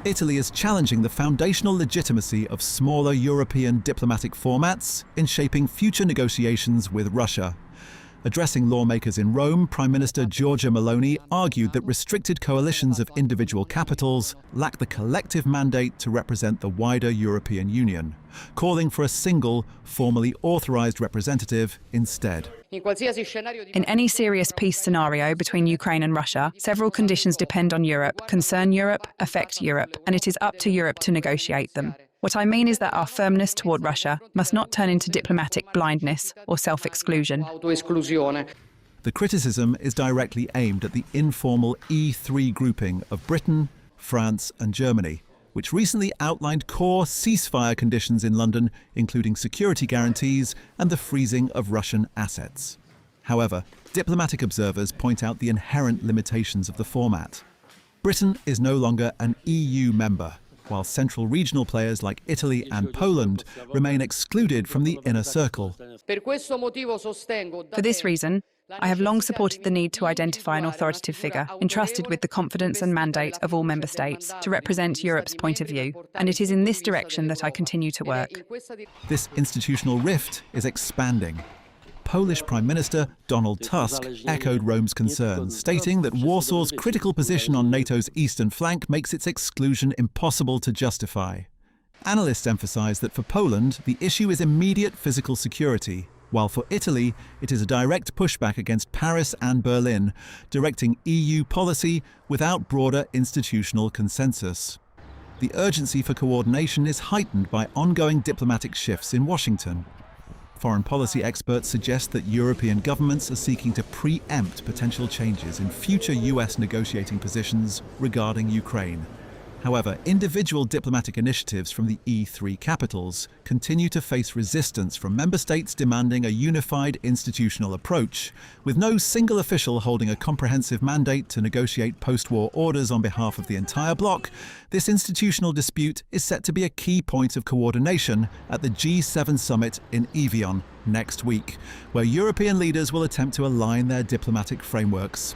Italy is challenging the foundational legitimacy of smaller European diplomatic formats in shaping future negotiations with Russia. Addressing lawmakers in Rome, Prime Minister Giorgia Meloni argued that restricted coalitions of individual capitals lack the collective mandate to represent the wider European Union, calling for a single, formally authorized representative instead. In any serious peace scenario between Ukraine and Russia, several conditions depend on Europe, concern Europe, affect Europe, and it is up to Europe to negotiate them. What I mean is that our firmness toward Russia must not turn into diplomatic blindness or self-exclusion. The criticism is directly aimed at the informal E3 grouping of Britain, France and Germany, which recently outlined core ceasefire conditions in London, including security guarantees and the freezing of Russian assets. However, diplomatic observers point out the inherent limitations of the format. Britain is no longer an EU member, while central regional players like Italy and Poland remain excluded from the inner circle. For this reason, I have long supported the need to identify an authoritative figure entrusted with the confidence and mandate of all member states to represent Europe's point of view, and it is in this direction that I continue to work. This institutional rift is expanding. Polish Prime Minister Donald Tusk echoed Rome's concerns, stating that Warsaw's critical position on NATO's eastern flank makes its exclusion impossible to justify. Analysts emphasize that for Poland, the issue is immediate physical security, while for Italy, it is a direct pushback against Paris and Berlin, directing EU policy without broader institutional consensus. The urgency for coordination is heightened by ongoing diplomatic shifts in Washington. Foreign policy experts suggest that European governments are seeking to preempt potential changes in future US negotiating positions regarding Ukraine. However, individual diplomatic initiatives from the E3 capitals continue to face resistance from member states demanding a unified institutional approach, with no single official holding a comprehensive mandate to negotiate post-war orders on behalf of the entire bloc. This institutional dispute is set to be a key point of coordination at the G7 summit in Evian next week, where European leaders will attempt to align their diplomatic frameworks.